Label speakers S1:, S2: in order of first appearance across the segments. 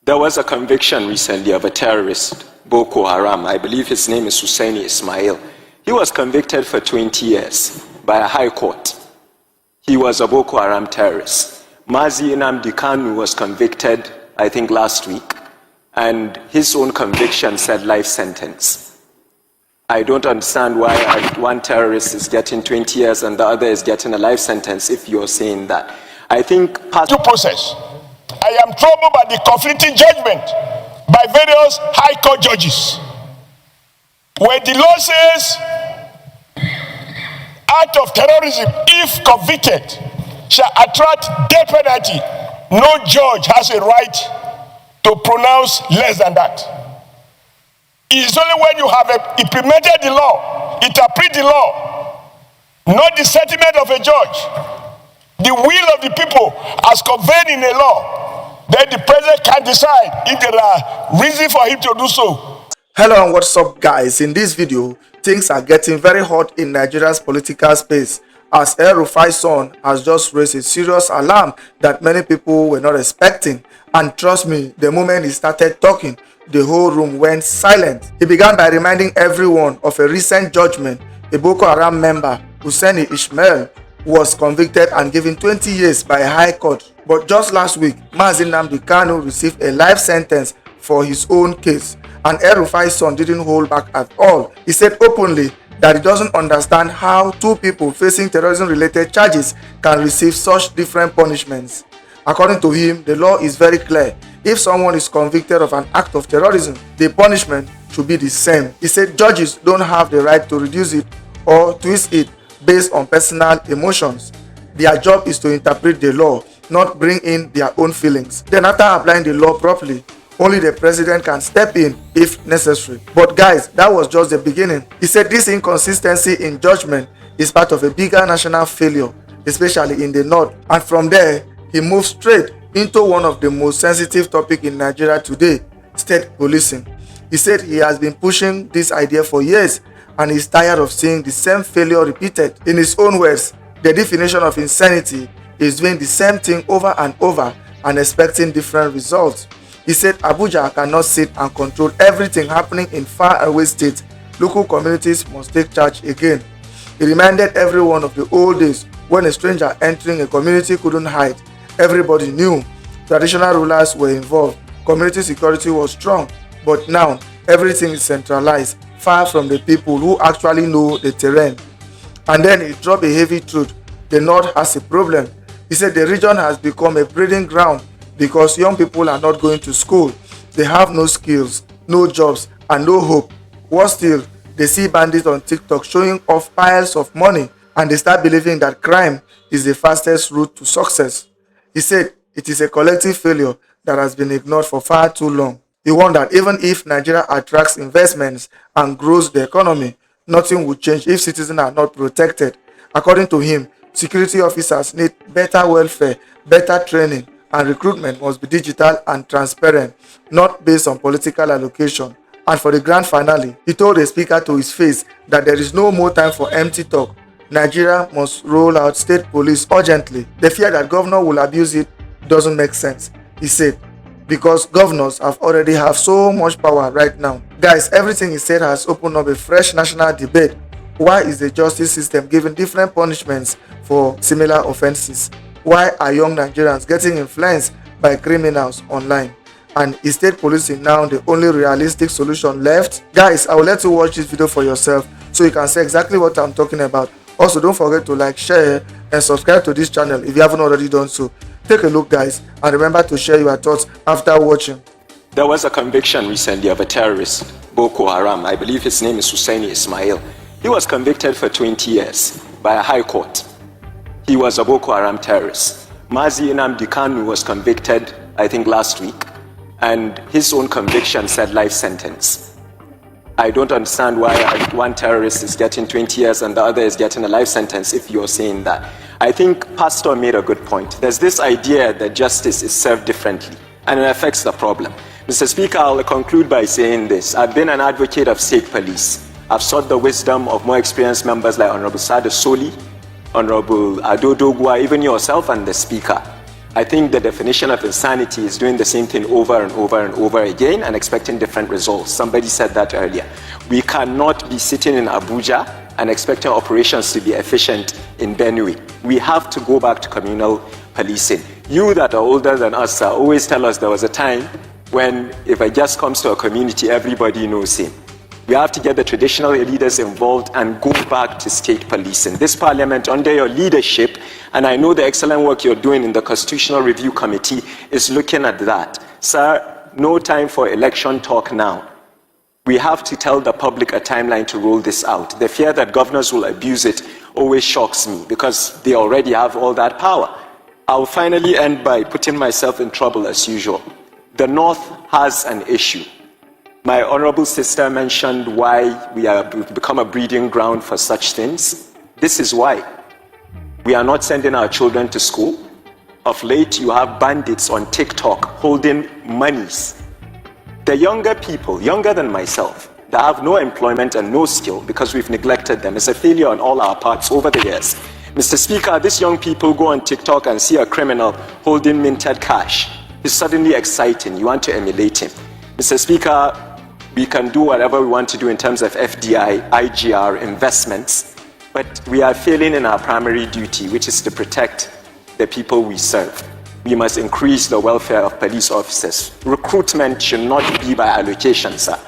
S1: There was a conviction recently of a terrorist, Boko Haram. I believe his name is Husseini Ismail. He was convicted for 20 years by a high court. He was a Boko Haram terrorist. Nnamdi Kanu was convicted, I think, last week, and his own conviction said life sentence. I don't understand why one terrorist is getting 20 years and the other is getting a life sentence if you're saying that. I think
S2: due process. I am troubled by the conflicting judgment by various high court judges. Where the law says act of terrorism, if convicted, shall attract death penalty. No judge has a right to pronounce less than that. It is only when you have implemented the law, interpret the law, not the sentiment of a judge, the will of the people as conveyed in a law, then the president can decide if there are reasons for him to do so.
S3: Hello and what's up, guys? In this video, things are getting very hot in Nigeria's political space as El-Rufai'S son has just raised a serious alarm that many people were not expecting. And trust me, the moment he started talking, the whole room went silent. He began by reminding everyone of a recent judgment. A Boko Haram member, Husseini Ismail, was convicted and given 20 years by a high court. But just last week, Nnamdi Kanu received a life sentence for his own case. And El-Rufai'S son didn't hold back at all. He said openly that he doesn't understand how two people facing terrorism-related charges can receive such different punishments. According to him, the law is very clear. If someone is convicted of an act of terrorism, the punishment should be the same. He said judges don't have the right to reduce it or twist it based on personal emotions. Their job is to interpret the law, not bring in their own feelings. Then after applying the law properly, only the president can step in if necessary. But guys, that was just the beginning. He said this inconsistency in judgment is part of a bigger national failure, especially in the north. And from there, he moved straight into one of the most sensitive topics in Nigeria today, state policing. He said he has been pushing this idea for years and is tired of seeing the same failure repeated. In his own words, the definition of insanity is doing the same thing over and over and expecting different results. He said Abuja cannot sit and control everything happening in faraway states. Local communities must take charge again. He reminded everyone of the old days when a stranger entering a community couldn't hide. Everybody knew. Traditional rulers were involved. Community security was strong. But now, everything is centralized, far from the people who actually know the terrain. And then he dropped a heavy truth. The north has a problem. He said the region has become a breeding ground because young people are not going to school. They have no skills, no jobs, and no hope. Worse still, they see bandits on TikTok showing off piles of money and they start believing that crime is the fastest route to success. He said it is a collective failure that has been ignored for far too long. He warned that even if Nigeria attracts investments and grows the economy, nothing will change if citizens are not protected. According to him, security officers need better welfare, better training, and recruitment must be digital and transparent, not based on political allocation. And for the grand finale, he told the speaker to his face that there is no more time for empty talk. Nigeria must roll out state police urgently. The fear that governor will abuse it doesn't make sense, he said, because governors already have so much power right now. Guys, everything he said has opened up a fresh national debate. Why is the justice system giving different punishments for similar offenses? Why are young Nigerians getting influenced by criminals online? And is state policing now the only realistic solution left? Guys, I will let you watch this video for yourself so you can see exactly what I'm talking about. Also, don't forget to like, share, and subscribe to this channel if you haven't already done so. Take a look, guys, and remember to share your thoughts after watching.
S1: There was a conviction recently of a terrorist, Boko Haram. I believe his name is Husseini Ismail. He was convicted for 20 years by a high court. He was a Boko Haram terrorist. Nnamdi Kanu was convicted, I think, last week, and his own conviction said life sentence. I don't understand why one terrorist is getting 20 years and the other is getting a life sentence if you're saying that. I think Pastor made a good point. There's this idea that justice is served differently and it affects the problem. Mr. Speaker, I'll conclude by saying this. I've been an advocate of state police. I've sought the wisdom of more experienced members like Honorable Sada Soli, Honorable Adodogwa, even yourself and the Speaker. I think the definition of insanity is doing the same thing over and over and over again and expecting different results. Somebody said that earlier. We cannot be sitting in Abuja and expecting operations to be efficient in Benue. We have to go back to communal policing. You that are older than us always tell us there was a time when if a guest comes to a community, everybody knows him. We have to get the traditional leaders involved and go back to state policing. This parliament, under your leadership, and I know the excellent work you're doing in the Constitutional Review Committee, is looking at that. Sir, no time for election talk now. We have to tell the public a timeline to roll this out. The fear that governors will abuse it always shocks me because they already have all that power. I'll finally end by putting myself in trouble as usual. The North has an issue. My honorable sister mentioned why we have become a breeding ground for such things. This is why. We are not sending our children to school. Of late, you have bandits on TikTok holding monies. The younger people, younger than myself, that have no employment and no skill because we've neglected them. It's a failure on all our parts over the years. Mr. Speaker, these young people go on TikTok and see a criminal holding minted cash. It's suddenly exciting. You want to emulate him. Mr. Speaker, we can do whatever we want to do in terms of FDI, IGR, investments, but we are failing in our primary duty, which is to protect the people we serve. We must increase the welfare of police officers. Recruitment should not be by allocation, sir.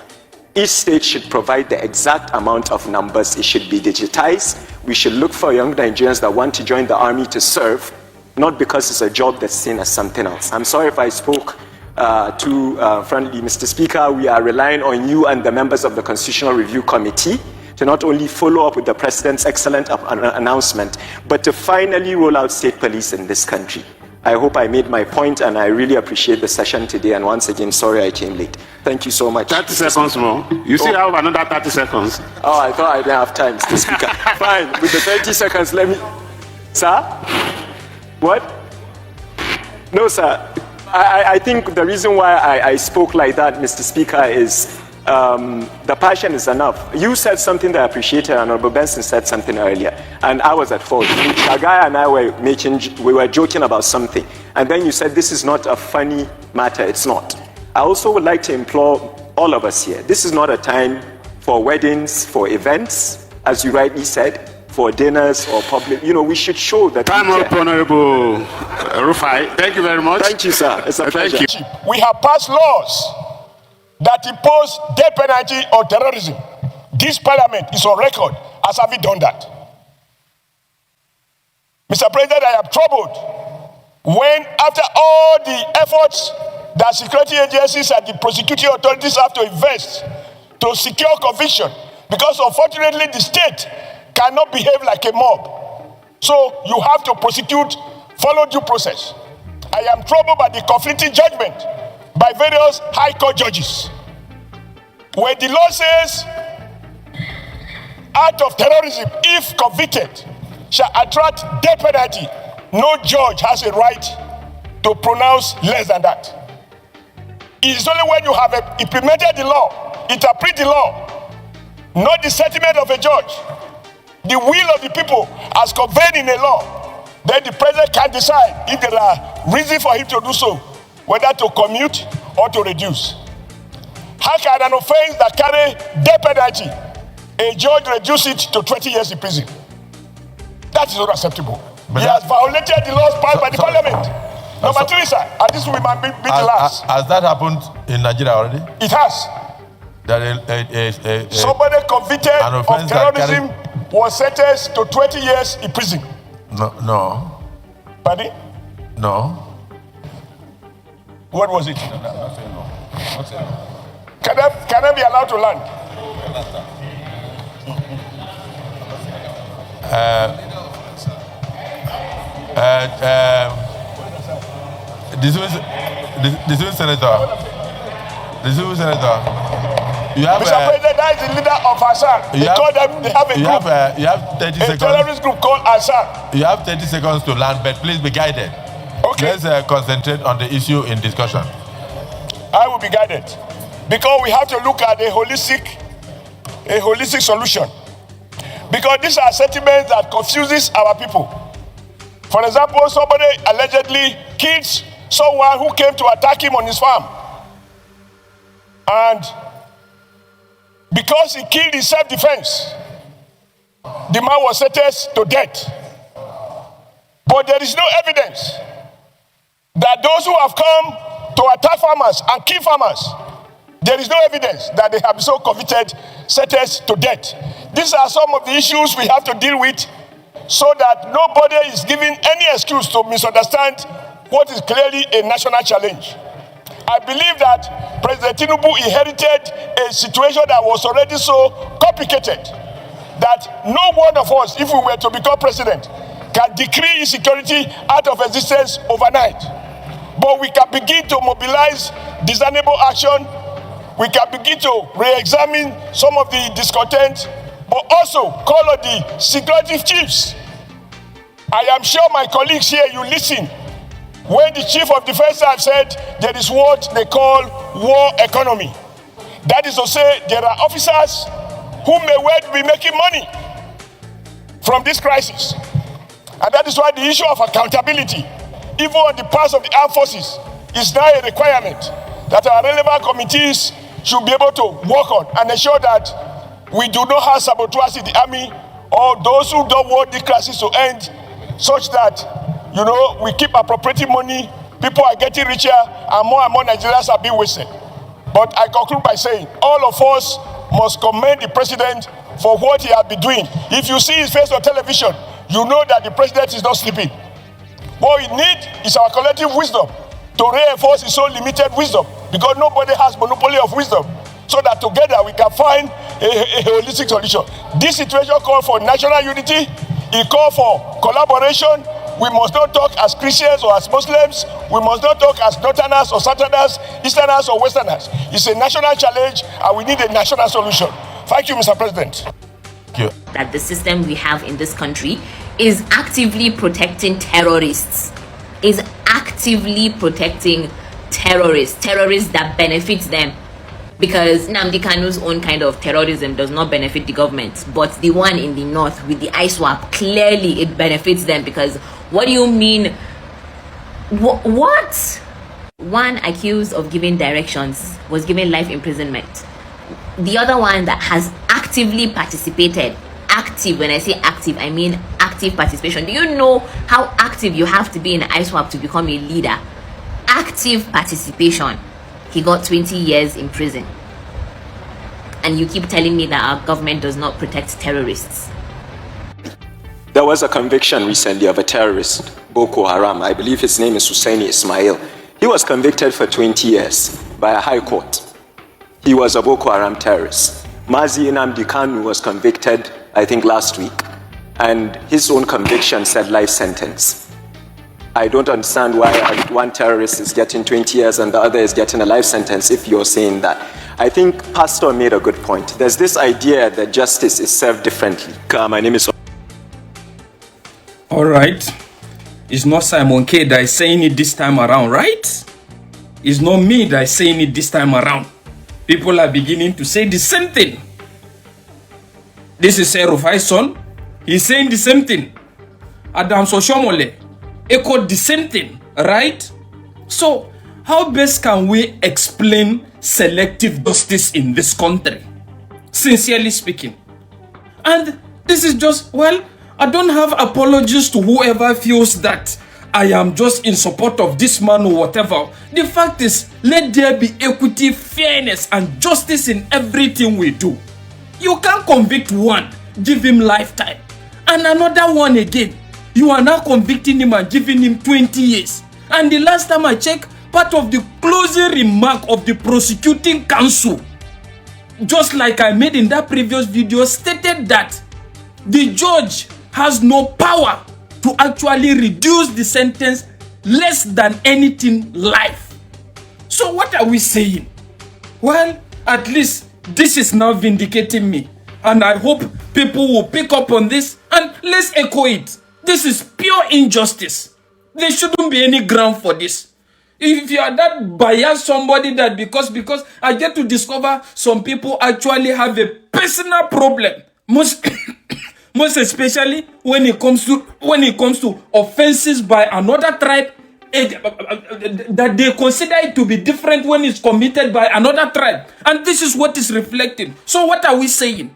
S1: Each state should provide the exact amount of numbers. It should be digitized. We should look for young Nigerians that want to join the army to serve, not because it's a job that's seen as something else. I'm sorry if I spoke too friendly, Mr. Speaker. We are relying on you and the members of the Constitutional Review Committee to not only follow up with the President's excellent announcement, but to finally roll out state police in this country. I hope I made my point, and I really appreciate the session today. And once again, sorry I came late. Thank you so much.
S4: 30 seconds more. You still have another 30 seconds.
S1: Oh, I thought I didn't have time, Mr. Speaker. Fine, with the 30 seconds, let me... Sir? What? No, sir. I think the reason why I spoke like that, Mr. Speaker, is the passion is enough. You said something that I appreciated, and Honorable Benson said something earlier, and I was at fault. Shagai and I we were joking about something, and then you said this is not a funny matter. It's not. I also would like to implore all of us here. This is not a time for weddings, for events, as you rightly said, for dinners or public. You know, we should show that.
S4: Time up, Honorable Rufai. Thank you very much.
S1: Thank you, sir. It's a pleasure.
S4: Thank you.
S2: We have passed laws that impose death penalty on terrorism. This parliament is on record as having done that. Mr. President, I am troubled when, after all the efforts that security agencies and the prosecuting authorities have to invest to secure conviction, because unfortunately the state cannot behave like a mob. So you have to prosecute, follow due process. I am troubled by the conflicting judgment by various high court judges. When the law says act of terrorism, if convicted, shall attract death penalty, no judge has a right to pronounce less than that. It is only when you have implemented the law, interpret the law, not the sentiment of a judge, the will of the people as conveyed in a law, then the president can decide if there are reasons for him to do so, whether to commute or to reduce. How can an offense that carry death penalty, a judge reduce it to 20 years in prison? That is not acceptable. He has violated the laws passed by the parliament. Number three, sir, and this will be the last.
S5: Has that happened in Nigeria already?
S2: It has. Somebody convicted of terrorism was sentenced to 20 years in prison.
S5: No.
S2: Pardon?
S5: No.
S2: What was it? Can I be allowed to land?
S5: Distinguished Senator, you have
S2: Mr. President, that is the leader of Assad. They have a group.
S5: You have 30 seconds.
S2: A terrorist group called Assad.
S5: You have 30 seconds to land, but please be guided.
S2: Okay.
S5: Let's concentrate on the issue in discussion.
S2: I will be guided, because we have to look at a holistic solution. Because these are sentiments that confuses our people. For example, somebody allegedly killed someone who came to attack him on his farm. And because he killed in self-defense, the man was sentenced to death. But there is no evidence that those who have come to attack farmers and kill farmers, there is no evidence that they have been so convicted, sentenced to death. These are some of the issues we have to deal with so that nobody is giving any excuse to misunderstand what is clearly a national challenge. I believe that President Tinubu inherited a situation that was already so complicated that no one of us, if we were to become president, can decree insecurity out of existence overnight. But we can begin to mobilize discernible action. We can begin to re-examine some of the discontent, but also call on the security chiefs. I am sure my colleagues here, you listen when the chief of defense have said there is what they call war economy. That is to say, there are officers who may well be making money from this crisis. And that is why the issue of accountability, even on the parts of the armed forces, is now a requirement that our relevant committees should be able to work on and ensure that we do not have saboteurs in the army or those who don't want the crisis to end, such that, you know, we keep appropriating money, people are getting richer, and more Nigerians are being wasted. But I conclude by saying, all of us must commend the president for what he has been doing. If you see his face on television, you know that the president is not sleeping. What we need is our collective wisdom to reinforce his own limited wisdom, because nobody has monopoly of wisdom, so that together we can find a holistic solution. This situation calls for national unity. It calls for collaboration. We must not talk as Christians or as Muslims. We must not talk as Northerners or Southerners, Easterners or Westerners. It's a national challenge, and we need a national solution. Thank you, Mr. President.
S5: Thank you.
S6: That the system we have in this country is actively protecting terrorists. Is actively protecting terrorists that benefits them. Because Nnamdi Kanu's own kind of terrorism does not benefit the government, but the one in the north with the ISWAP, clearly it benefits them. Because what do you mean? What? One accused of giving directions was given life imprisonment. The other one that has actively participated, active, when I say active, I mean active participation. Do you know how active you have to be in ISWAP to become a leader? Active participation. He got 20 years in prison. And you keep telling me that our government does not protect terrorists.
S1: There was a conviction recently of a terrorist, Boko Haram. I believe his name is Ismail. He was convicted for 20 years by a high court. He was a Boko Haram terrorist. Nnamdi Kanu was convicted, I think, last week. And his own conviction said life sentence. I don't understand why one terrorist is getting 20 years and the other is getting a life sentence if you're saying that. I think Pastor made a good point. There's this idea that justice is served differently. My name is...
S7: All right. It's not Simon K that is saying it this time around, right? It's not me that is saying it this time around. People are beginning to say the same thing. This is El-Rufai'S son. He's saying the same thing. Adam Soshomole echoed the same thing, right? So, how best can we explain selective justice in this country? Sincerely speaking. And this is just, well, I don't have apologies to whoever feels that I am just in support of this man or whatever. The fact is, let there be equity, fairness, and justice in everything we do. You can't convict one, give him lifetime, and another one again. You are now convicting him and giving him 20 years. And the last time I checked, part of the closing remark of the prosecuting counsel, just like I made in that previous video, stated that the judge has no power to actually reduce the sentence less than anything life. So what are we saying? Well, at least this is now vindicating me. And I hope people will pick up on this and let's echo it. This is pure injustice. There shouldn't be any ground for this. If you are that biased somebody that because I get to discover some people actually have a personal problem. most especially when it comes to offenses by another tribe that they consider it to be different when it's committed by another tribe. And this is what is reflecting. So what are we saying?